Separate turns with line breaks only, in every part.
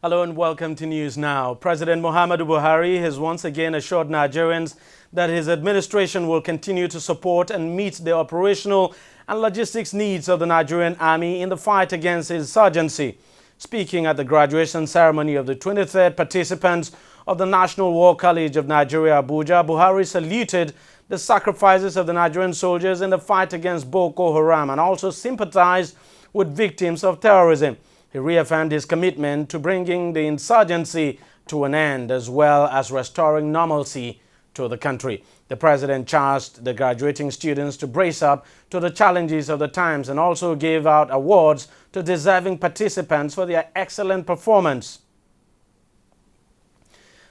Hello and welcome to News Now. President Muhammadu Buhari has once again assured Nigerians that his administration will continue to support and meet the operational and logistics needs of the Nigerian army in the fight against insurgency. Speaking at the graduation ceremony of the 23rd participants of the National War College of Nigeria, Abuja, Buhari saluted the sacrifices of the Nigerian soldiers in the fight against Boko Haram and also sympathized with victims of terrorism. He reaffirmed his commitment to bringing the insurgency to an end as well as restoring normalcy to the country. The president charged the graduating students to brace up to the challenges of the times and also gave out awards to deserving participants for their excellent performance.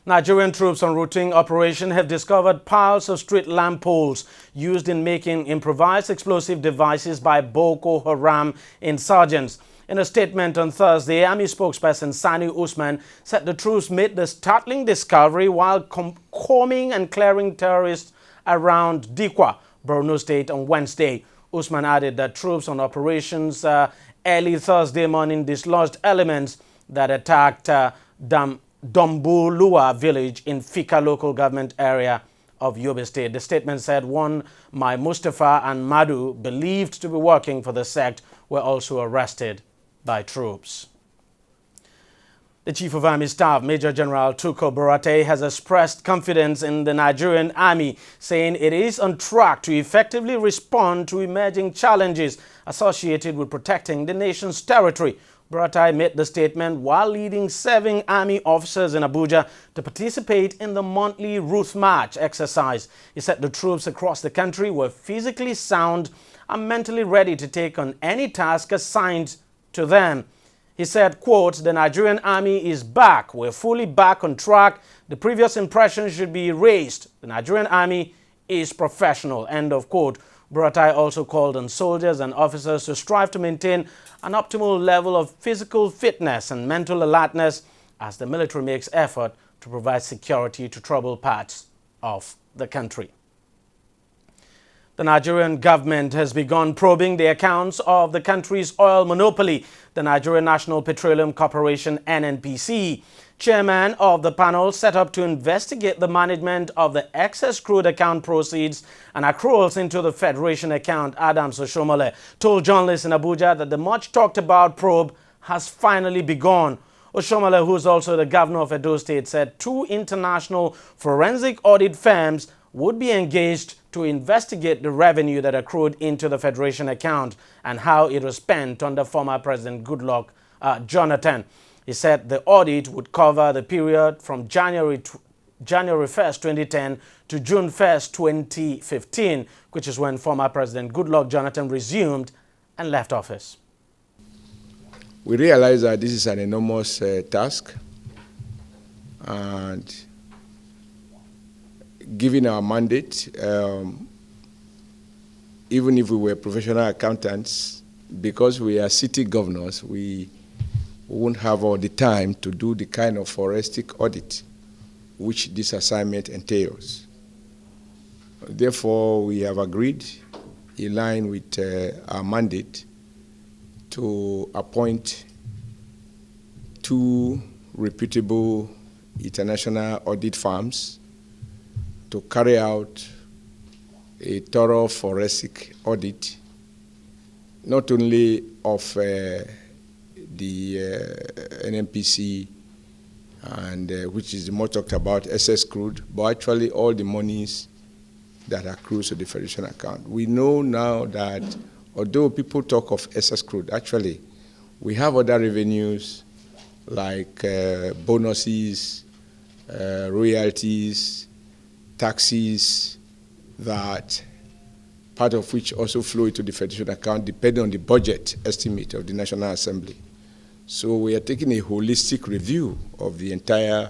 Nigerian troops on routine operation have discovered piles of street lamp poles used in making improvised explosive devices by Boko Haram insurgents. In a statement on Thursday, Army spokesperson Sani Usman said the troops made the startling discovery while combing and clearing terrorists around Dikwa, Borno State on Wednesday. Usman added that troops on operations early Thursday morning dislodged elements that attacked Dombulua village in Fika local government area of Yobe State. The statement said one Mai Mustafa and Madu, believed to be working for the sect, were also arrested by troops. The Chief of Army Staff, Major General Tukur Buratai, has expressed confidence in the Nigerian Army, saying it is on track to effectively respond to emerging challenges associated with protecting the nation's territory. Buratai made the statement while leading serving Army officers in Abuja to participate in the monthly Ruth March exercise. He said the troops across the country were physically sound and mentally ready to take on any task assigned to them. He said, quote, "The Nigerian Army is back. We're fully back on track. The previous impression should be erased. The Nigerian Army is professional," end of quote. Buratai also called on soldiers and officers to strive to maintain an optimal level of physical fitness and mental alertness as the military makes effort to provide security to troubled parts of the country. The Nigerian government has begun probing the accounts of the country's oil monopoly. The Nigerian National Petroleum Corporation, NNPC, chairman of the panel set up to investigate the management of the excess crude account proceeds and accruals into the Federation account, Adams Oshomole, told journalists in Abuja that the much-talked-about probe has finally begun. Oshomole, who is also the governor of Edo State, said 2 international forensic audit firms would be engaged to investigate the revenue that accrued into the Federation account and how it was spent under former President Goodluck Jonathan. He said the audit would cover the period from January 1st, 2010 to June 1st, 2015, which is when former President Goodluck Jonathan resumed and left office.
We realize that this is an enormous task, and given our mandate, even if we were professional accountants, because we are city governors, we won't have all the time to do the kind of forensic audit which this assignment entails. Therefore, we have agreed, in line with our mandate, to appoint 2 reputable international audit firms to carry out a thorough forensic audit, not only of the NNPC, and which is the more talked about excess crude, but actually all the monies that accrue to the Federation account. We know now that although people talk of excess crude, actually we have other revenues like bonuses, royalties, taxes, that part of which also flow into the Federation account depending on the budget estimate of the National Assembly. So we are taking a holistic review of the entire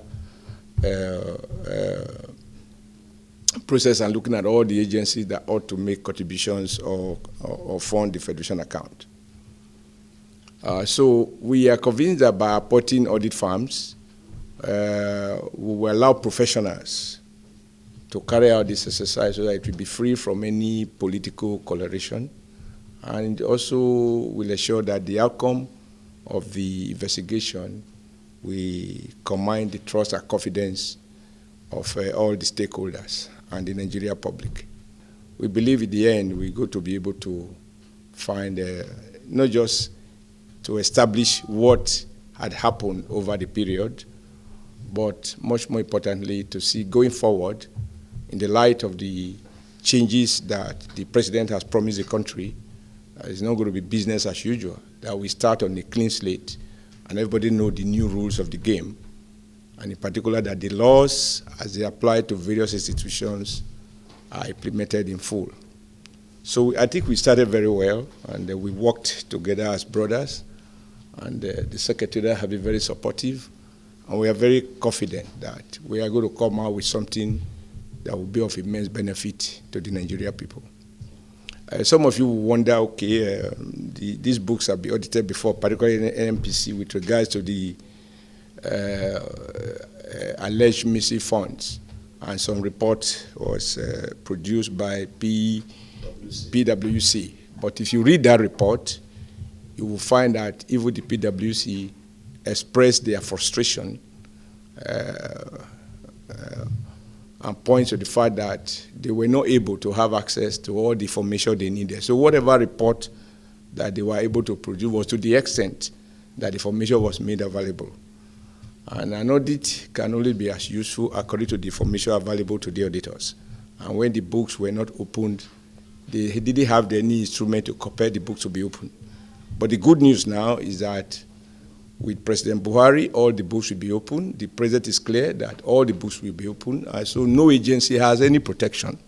process and looking at all the agencies that ought to make contributions or fund the Federation account. So we are convinced that by appointing audit firms, we will allow professionals to carry out this exercise so that it will be free from any political coloration, and also will ensure that the outcome of the investigation we command the trust and confidence of all the stakeholders and the Nigeria public. We believe in the end we're going to be able to find, not just to establish what had happened over the period, but much more importantly, to see going forward, in the light of the changes that the president has promised the country, it's not going to be business as usual, that we start on a clean slate and everybody know the new rules of the game, and in particular that the laws as they apply to various institutions are implemented in full. So I think we started very well, and we worked together as brothers, and the Secretariat have been very supportive, and we are very confident that we are going to come out with something that will be of immense benefit to the Nigerian people. Some of you will wonder, okay, these books have been audited before, particularly in NNPC, with regards to the alleged missing funds. And some report was produced by PwC. But if you read that report, you will find that even the PwC expressed their frustration and points to the fact that they were not able to have access to all the information they needed. So whatever report that they were able to produce was to the extent that the information was made available. And an audit can only be as useful according to the information available to the auditors. And when the books were not opened, they didn't have any instrument to compel the books to be opened. But the good news now is that with President Buhari, all the books will be open. The president is clear that all the books will be open, so no agency has any protection.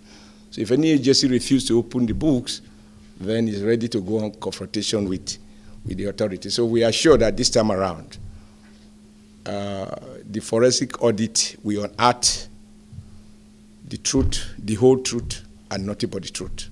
So if any agency refuses to open the books, then it's ready to go on confrontation with the authorities. So we are sure that this time around, the forensic audit will unearth the truth, the whole truth, and nothing but the truth.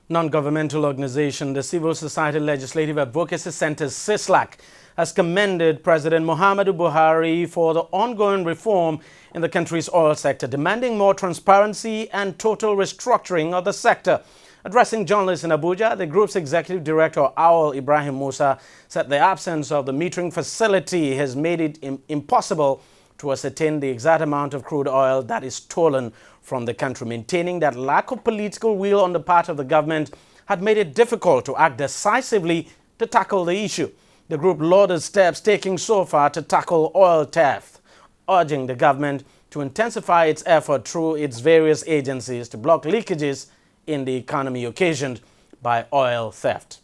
Non-governmental organization, the Civil Society Legislative Advocacy Center, CISLAC, has commended President Muhammadu Buhari for the ongoing reform in the country's oil sector, demanding more transparency and total restructuring of the sector. Addressing journalists in Abuja, the group's executive director, Awal Ibrahim Musa, said the absence of the metering facility has made it impossible to ascertain the exact amount of crude oil that is stolen from the country, maintaining that lack of political will on the part of the government had made it difficult to act decisively to tackle the issue. The group lauded steps taken so far to tackle oil theft, urging the government to intensify its effort through its various agencies to block leakages in the economy occasioned by oil theft.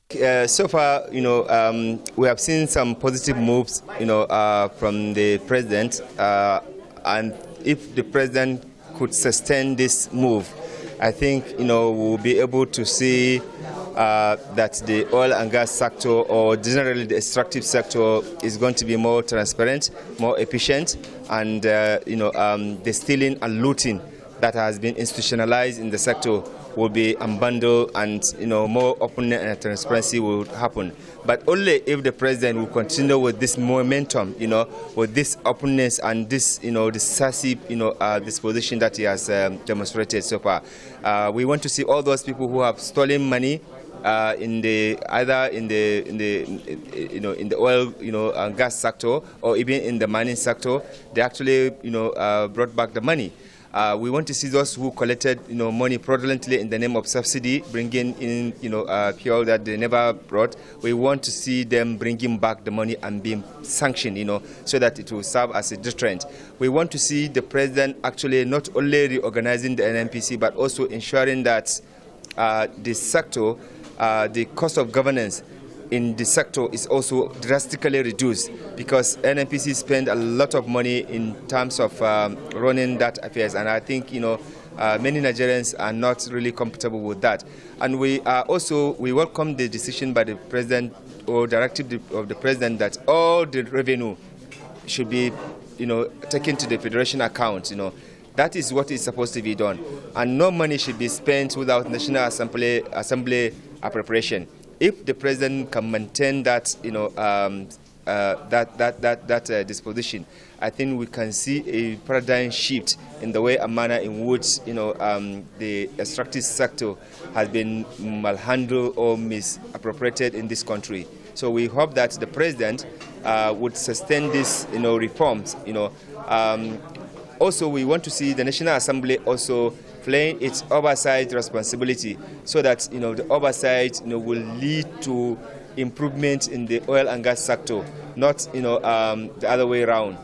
So far, we have seen some positive moves, from the president, and if the president could sustain this move, I think, we'll be able to see that the oil and gas sector, or generally the extractive sector, is going to be more transparent, more efficient, and the stealing and looting that has been institutionalized in the sector will be unbundled, and more openness and transparency will happen. But only if the president will continue with this momentum, with this openness and this decisive disposition that he has demonstrated so far. We want to see all those people who have stolen money in the oil and gas sector, or even in the mining sector, they actually brought back the money. We want to see those who collected money fraudulently in the name of subsidy, bringing in fuel that they never brought. We want to see them bringing back the money and being sanctioned, so that it will serve as a deterrent. We want to see the president actually not only reorganizing the NNPC, but also ensuring that the sector, the cost of governance in the sector is also drastically reduced, because NNPC spend a lot of money in terms of running that affairs, and I think many Nigerians are not really comfortable with that. And we welcome the decision by the president, or directive of the president, that all the revenue should be taken to the federation account. That is what is supposed to be done, and no money should be spent without National Assembly appropriation. If the president can maintain that, disposition, I think we can see a paradigm shift in the way and manner in which the extractive sector has been malhandled or misappropriated in this country. So we hope that the president would sustain these, reforms. Also, we want to see the National Assembly also playing its oversight responsibility, so that the oversight will lead to improvement in the oil and gas sector, not the other way around.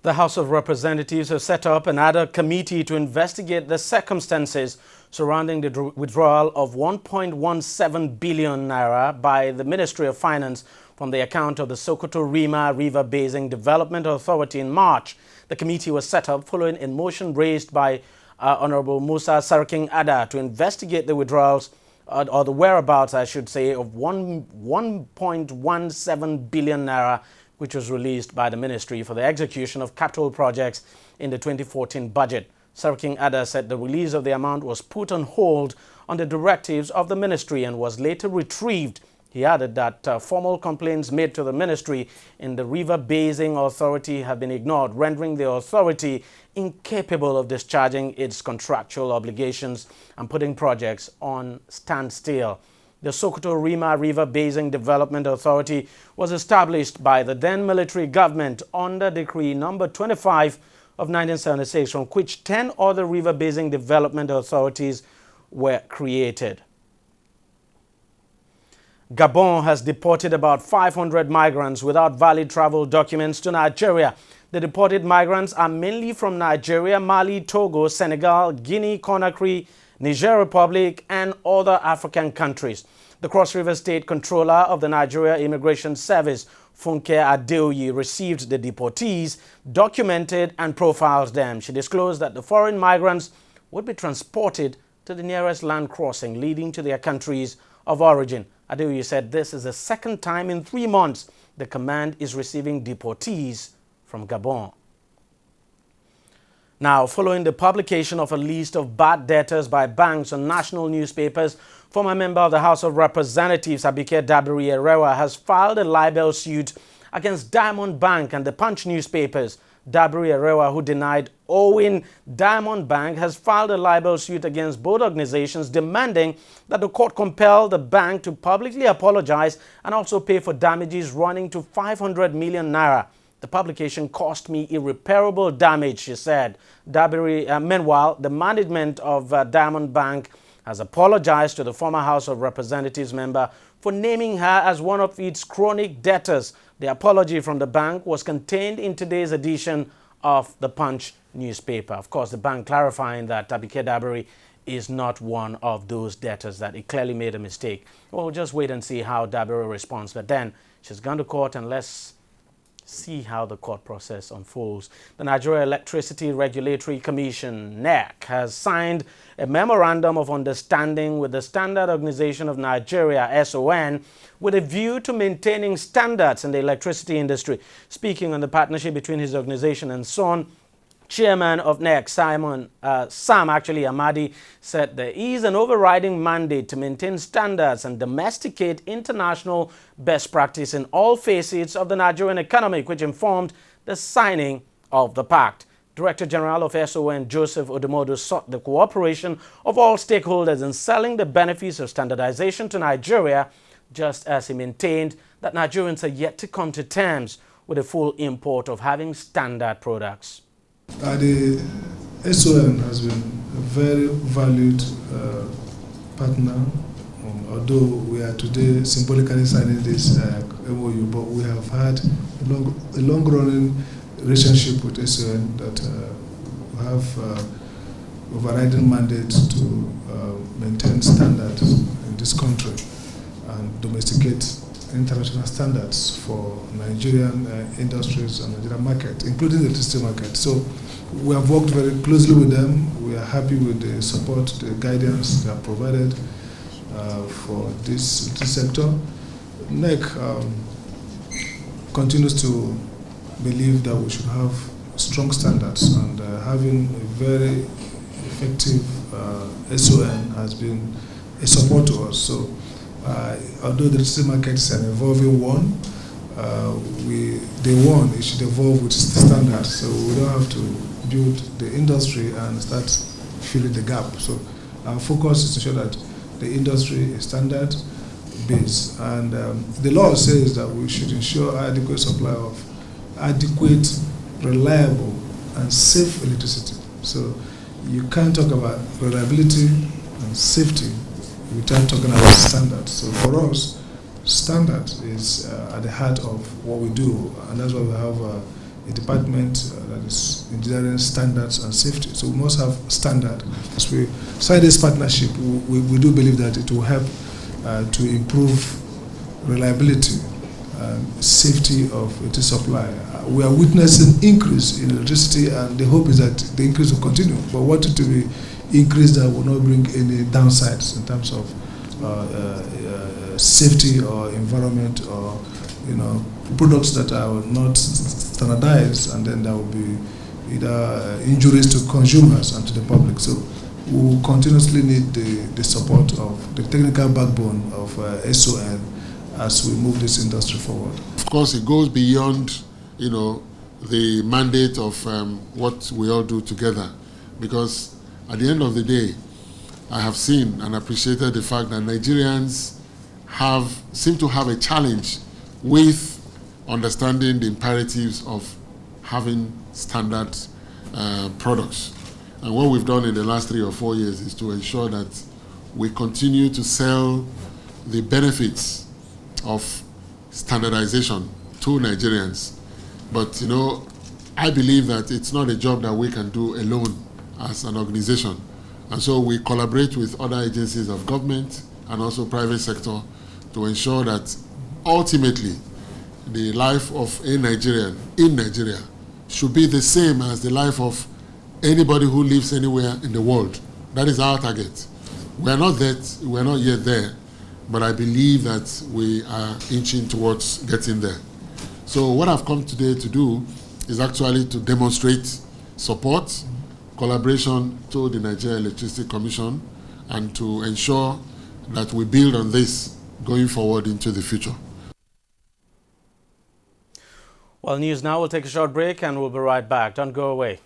The House of Representatives has set up another committee to investigate the circumstances surrounding the withdrawal of 1.17 billion naira by the Ministry of Finance from the account of the Sokoto-Rima River Basin Development Authority in March. The committee was set up following a motion raised by Honorable Musa Sarkin Ada to investigate the withdrawals, or the whereabouts, I should say, of 1.17 billion naira, which was released by the ministry for the execution of capital projects in the 2014 budget. Sarkin Ada said the release of the amount was put on hold on the directives of the ministry and was later retrieved. He added that formal complaints made to the ministry in the River Basin Authority have been ignored, rendering the authority incapable of discharging its contractual obligations and putting projects on standstill. The Sokoto-Rima River Basin Development Authority was established by the then military government under Decree number 25 of 1976, from which 10 other river basin development authorities were created. Gabon has deported about 500 migrants without valid travel documents to Nigeria. The deported migrants are mainly from Nigeria, Mali, Togo, Senegal, Guinea, Conakry, Niger Republic, and other African countries. The Cross River State Controller of the Nigeria Immigration Service, Funke Adeoye, received the deportees, documented and profiled them. She disclosed that the foreign migrants would be transported to the nearest land crossing leading to their countries of origin. Adeoye said this is the second time in 3 months the command is receiving deportees from Gabon. Now, following the publication of a list of bad debtors by banks on national newspapers, former member of the House of Representatives, Abike Dabiri-Erewa, has filed a libel suit against Diamond Bank and the Punch newspapers. Dabiri-Erewa, who denied owing Diamond Bank, has filed a libel suit against both organizations, demanding that the court compel the bank to publicly apologize and also pay for damages running to 500 million naira. The publication caused me irreparable damage, she said. Meanwhile, the management of Diamond Bank has apologized to the former House of Representatives member for naming her as one of its chronic debtors. The apology from the bank was contained in today's edition of the Punch newspaper. Of course, the bank clarifying that Abike Dabiri is not one of those debtors, that he clearly made a mistake. We'll just wait and see how Dabiri responds. But then she's gone to court, and let's see how the court process unfolds. The Nigeria Electricity Regulatory Commission, NEC, has signed a memorandum of understanding with the Standard Organization of Nigeria, SON, with a view to maintaining standards in the electricity industry. Speaking on the partnership between his organization and SON, Chairman of NEC, Sam Amadi, said there is an overriding mandate to maintain standards and domesticate international best practice in all facets of the Nigerian economy, which informed the signing of the pact. Director General of SON, Joseph Odumodu, sought the cooperation of all stakeholders in selling the benefits of standardization to Nigeria, just as he maintained that Nigerians are yet to come to terms with the full import of having standard products.
The SON has been a very valued partner, although we are today symbolically signing this MOU, but we have had a long-running relationship with SON that have overriding mandate to maintain standards in this country and domesticate international standards for Nigerian industries and Nigerian market, including the electricity market. So we have worked very closely with them. We are happy with the support, the guidance they have provided for this sector. NEC continues to believe that we should have strong standards, and having a very effective SON has been a support to us. So although the electricity market is an evolving one, it should evolve with the standards, so we don't have to build the industry and start filling the gap. So our focus is to ensure that the industry a standard base. And the law says that we should ensure adequate supply of adequate, reliable, and safe electricity. So you can't talk about reliability and safety without talking about standards. So for us, standard is at the heart of what we do, and that's why we have a department that is engineering standards and safety. So we must have standard. As we sign this partnership, we do believe that it will help to improve reliability and safety of electricity supply. We are witnessing increase in electricity, and the hope is that the increase will continue. But what it will be increase that will not bring any downsides in terms of safety or environment, or products that are not standardized, and then there will be either injuries to consumers and to the public. So we will continuously need the support of the technical backbone of SON as we move this industry forward.
Of course, it goes beyond, the mandate of what we all do together, because at the end of the day, I have seen and appreciated the fact that Nigerians seem to have a challenge with understanding the imperatives of having standard products. And what we've done in the last 3 or 4 years is to ensure that we continue to sell the benefits of standardization to Nigerians. But, I believe that it's not a job that we can do alone as an organization. And so we collaborate with other agencies of government and also private sector to ensure that ultimately the life of a Nigerian in Nigeria should be the same as the life of anybody who lives anywhere in the world. That is our target. We're not yet there, but I believe that we are inching towards getting there. So what I've come today to do is actually to demonstrate support, collaboration to the Nigeria Electricity Commission, and to ensure that we build on this going forward into the future.
Well, news now. We'll take a short break and we'll be right back. Don't go away.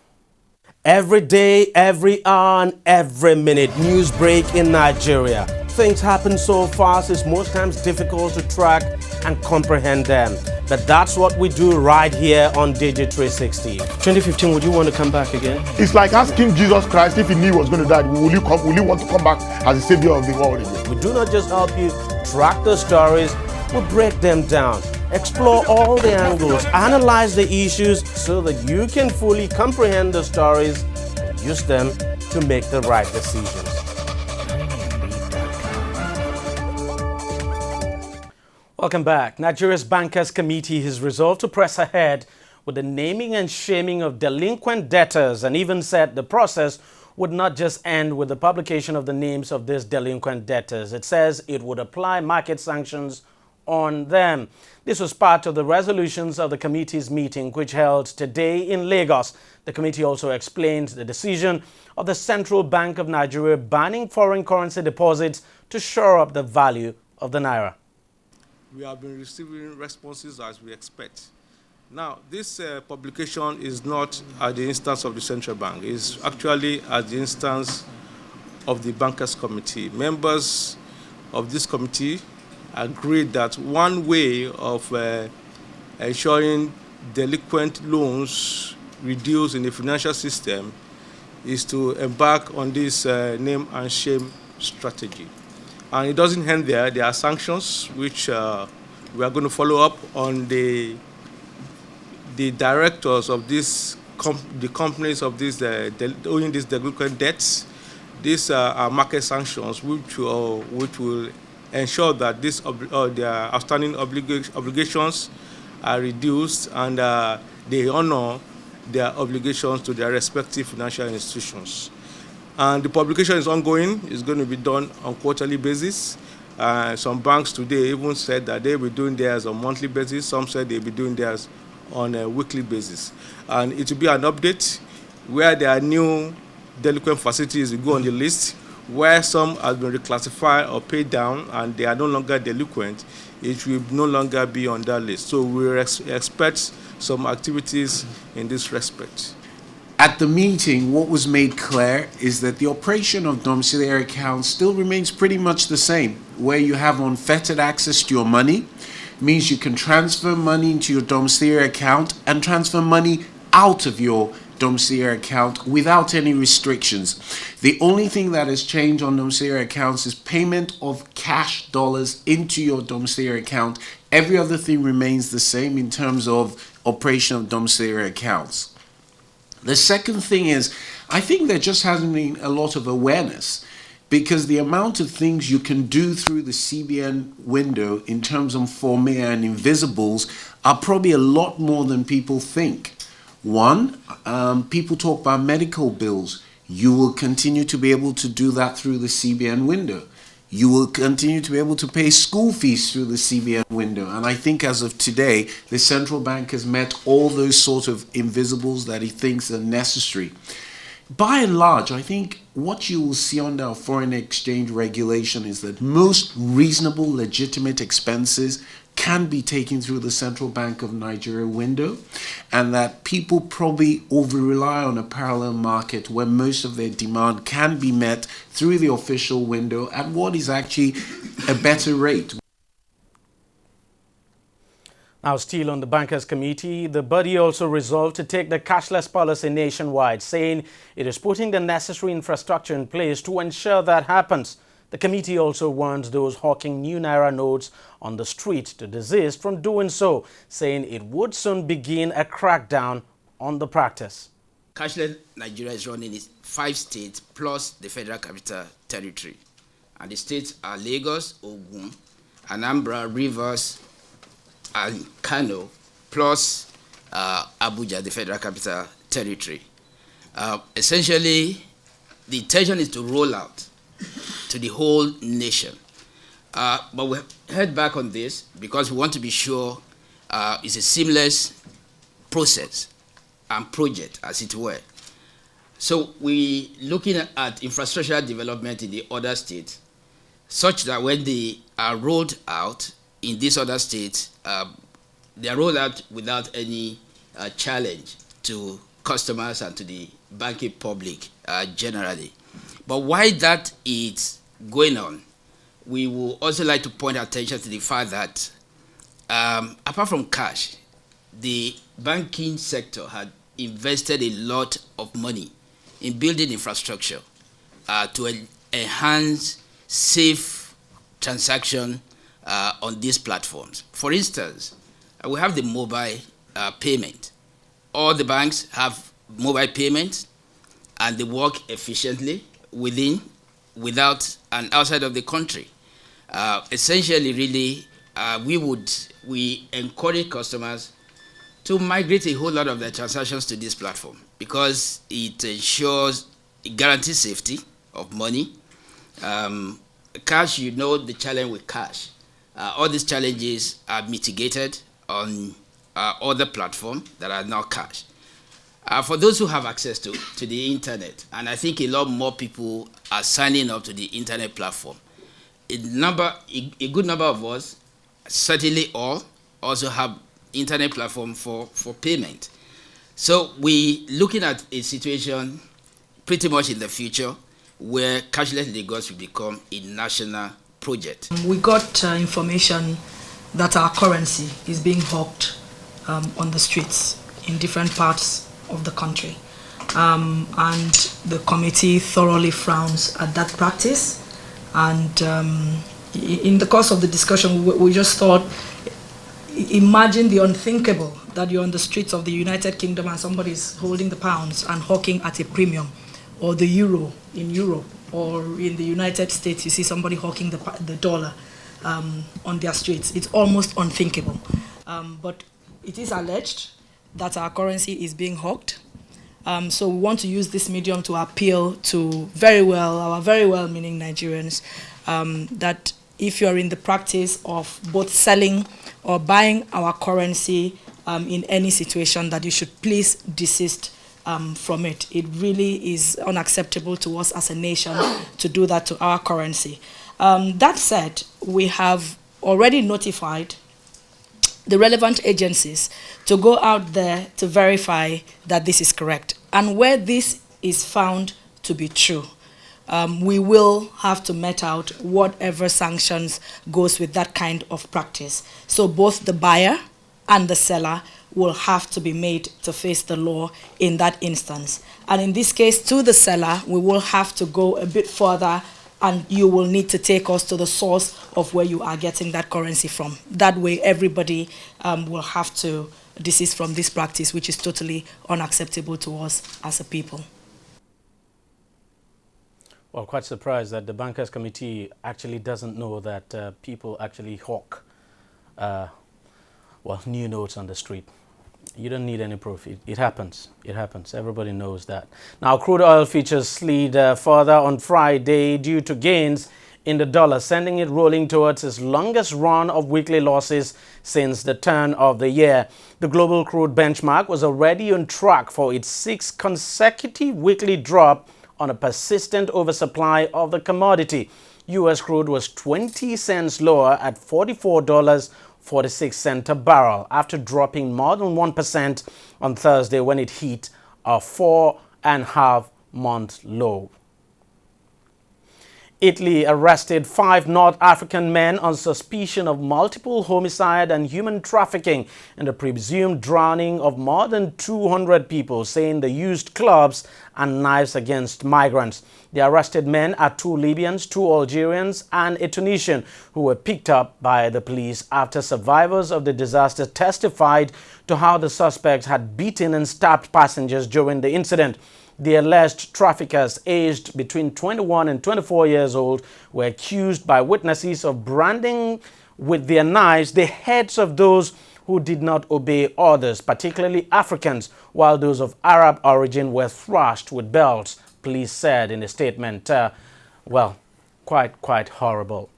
Every day, every hour, and every minute, news break in Nigeria. Things happen so fast, it's most times difficult to track and comprehend them. But that's what we do right here on TV360. 2015, would you want to come back again?
It's like asking Jesus Christ if he knew he was going to die, will you want to come back as the savior of the world again?
We do not just help you track the stories, we break them down, explore all the angles, analyze the issues so that you can fully comprehend the stories and use them to make the right decisions. Welcome back. Nigeria's Bankers Committee has resolved to press ahead with the naming and shaming of delinquent debtors, and even said the process would not just end with the publication of the names of these delinquent debtors. It says it would apply market sanctions on them. This was part of the resolutions of the committee's meeting, which held today in Lagos. The committee also explained the decision of the Central Bank of Nigeria banning foreign currency deposits to shore up the value of the naira.
We have been receiving responses as we expect. Now, this publication is not at the instance of the central bank. It's actually at the instance of the Bankers Committee. Members of this committee agreed that one way of ensuring delinquent loans reduced in the financial system is to embark on this name and shame strategy. And it doesn't end there. There are sanctions which we are going to follow up on the directors of the companies of this owning these delinquent debts. These are market sanctions which will ensure that their outstanding obligations are reduced and they honor their obligations to their respective financial institutions. And the publication is ongoing. It's going to be done on quarterly basis. Some banks today even said that they will be doing theirs on monthly basis. Some said they'll be doing theirs on a weekly basis. And it will be an update where there are new delinquent facilities will go on the list, where some have been reclassified or paid down and they are no longer delinquent. It will no longer be on that list. So we expect some activities in this respect.
At the meeting, what was made clear is that the operation of domiciliary accounts still remains pretty much the same, where you have unfettered access to your money, means you can transfer money into your domiciliary account and transfer money out of your domiciliary account without any restrictions. The only thing that has changed on domiciliary accounts is payment of cash dollars into your domiciliary account. Every other thing remains the same in terms of operation of domiciliary accounts. The second thing is, I think there just hasn't been a lot of awareness, because the amount of things you can do through the CBN window in terms of formea and invisibles are probably a lot more than people think. One, people talk about medical bills. You will continue to be able to do that through the CBN window. You will continue to be able to pay school fees through the CBN window. And I think as of today, the central bank has met all those sort of invisibles that he thinks are necessary. By and large, I think what you will see under our foreign exchange regulation is that most reasonable, legitimate expenses can be taken through the Central Bank of Nigeria window, and that people probably over-rely on a parallel market where most of their demand can be met through the official window at what is actually a better rate.
Now, still on the Bankers Committee, the body also resolved to take the cashless policy nationwide, saying it is putting the necessary infrastructure in place to ensure that happens. The committee also warns those hawking new Naira notes on the street to desist from doing so, saying it would soon begin a crackdown on the practice.
Cashless Nigeria is running in 5 states plus the Federal Capital Territory. And the states are Lagos, Ogun, Anambra, Rivers, and Kano, plus Abuja, the Federal Capital Territory. Essentially, the intention is to roll out to the whole nation. But we head back on this because we want to be sure it's a seamless process and project, as it were. So we're looking at infrastructural development in the other states, such that when they are rolled out in these other states, they are rolled out without any challenge to customers and to the banking public generally. But while that is going on, we will also like to point attention to the fact that apart from cash, the banking sector had invested a lot of money in building infrastructure to enhance safe transaction on these platforms. For instance, we have the mobile payment. All the banks have mobile payments and they work efficiently within, without, and outside of the country. Essentially, really, we encourage customers to migrate a whole lot of their transactions to this platform because it ensures, it guarantees safety of money. Cash, you know the challenge with cash. All these challenges are mitigated on other platforms that are not cash. For those who have access to the internet, and I think a lot more people are signing up to the internet platform. A good number of us, certainly all, also have internet platform for payment. So we're looking at a situation pretty much in the future where cashless Lagos will become a national project. We got information that our currency is being hawked on the streets in different parts of the country. And the committee thoroughly frowns at that practice. And in the course of the discussion, we just thought, imagine the unthinkable, that you're on the streets of the United Kingdom and somebody's holding the pounds and hawking at a premium, or the euro in Europe, or in the United States, you see somebody hawking the dollar on their streets. It's almost unthinkable. But it is alleged that our currency is being hawked. So we want to use this medium to appeal to our very well-meaning Nigerians, that if you're in the practice of both selling or buying our currency in any situation, that you should please desist from it. It really is unacceptable to us as a nation to do that to our currency. That said, we have already notified the relevant agencies to go out there to verify that this is correct.
And where this is found to be true, we will have to met out whatever sanctions goes with that kind of practice. So both the buyer and the seller will have to be made to face the law in that instance. And in this case, to the seller, we will have to go a bit further, and you will need to take us to the source of where you are getting that currency from. That way, everybody will have to desist from this practice, which is totally unacceptable to us as a people.
Well, quite surprised that the Bankers Committee actually doesn't know that people actually hawk, new notes on the street. You don't need any proof. It happens. It happens. Everybody knows that. Now, crude oil futures slid further on Friday due to gains in the dollar, sending it rolling towards its longest run of weekly losses since the turn of the year. The global crude benchmark was already on track for its 6th consecutive weekly drop on a persistent oversupply of the commodity. U.S. crude was 20 cents lower at $44.46 a barrel after dropping more than 1% on Thursday when it hit a 4.5-month low. Italy arrested 5 North African men on suspicion of multiple homicide and human trafficking in the presumed drowning of more than 200 people, saying they used clubs and knives against migrants. The arrested men are 2 Libyans, 2 Algerians, and a Tunisian who were picked up by the police after survivors of the disaster testified to how the suspects had beaten and stabbed passengers during the incident. The alleged traffickers, aged between 21 and 24 years old, were accused by witnesses of branding with their knives the heads of those who did not obey orders, particularly Africans, while those of Arab origin were thrashed with belts, police said in a statement. Quite horrible.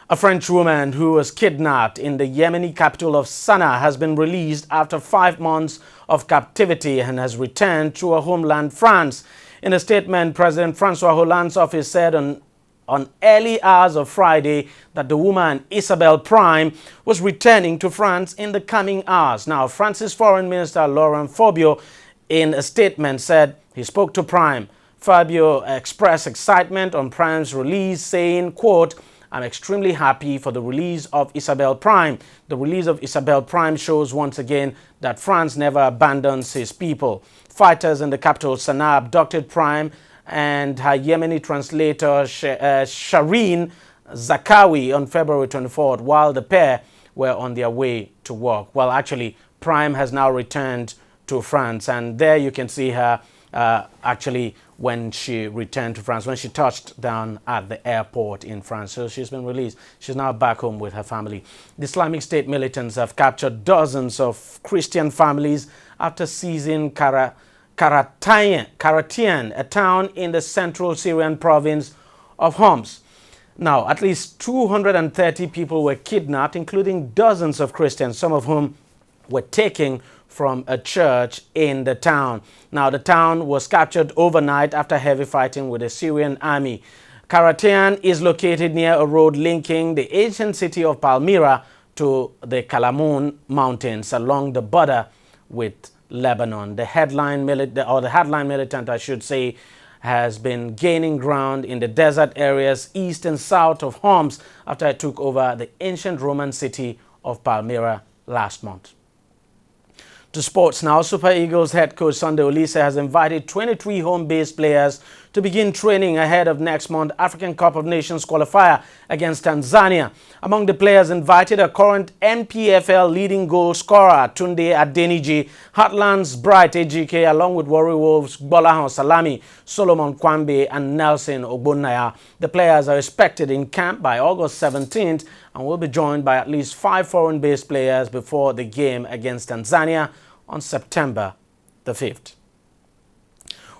A French woman who was kidnapped in the Yemeni capital of Sana'a has been released after 5 months of captivity and has returned to her homeland, France. In a statement, President Francois Hollande's office said on early hours of Friday that the woman, Isabelle Prime, was returning to France in the coming hours. Now, France's Foreign Minister Laurent Fabius, in a statement, said he spoke to Prime. Fabius expressed excitement on Prime's release, saying, quote, "I'm extremely happy for the release of Isabelle Prime. The release of Isabelle Prime shows once again that France never abandons his people." Fighters in the capital, Sana'a, abducted Prime and her Yemeni translator, Shireen Zakawi, on February 24th, while the pair were on their way to work. Well, actually, Prime has now returned to France, and there you can see her when she returned to France, when she touched down at the airport in France. So she's been released. She's now back home with her family. The Islamic State militants have captured dozens of Christian families after seizing Karatian, a town in the central Syrian province of Homs. Now, at least 230 people were kidnapped, including dozens of Christians, some of whom were taken from a church in the town. Now, the town was captured overnight after heavy fighting with the Syrian army. Karatian is located near a road linking the ancient city of Palmyra to the Kalamun Mountains along the border with Lebanon. The headline militant, I should say, has been gaining ground in the desert areas east and south of Homs after it took over the ancient Roman city of Palmyra last month. To sports now, Super Eagles head coach Sunday Olise has invited 23 home-based players to begin training ahead of next month's African Cup of Nations qualifier against Tanzania. Among the players invited are current MPFL leading goal scorer Tunde Adeniji, Heartland's Bright Ejike, along with Warri Wolves' Gbolahan Salami, Solomon Kwambe and Nelson Ogbonnaya. The players are expected in camp by August 17th and will be joined by at least 5 foreign-based players before the game against Tanzania on September the 5th.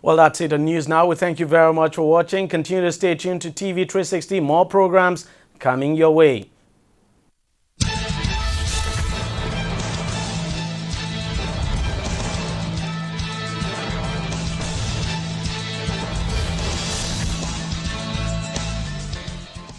Well, that's it on News Now. We thank you very much for watching. Continue to stay tuned to TV360. More programs coming your way.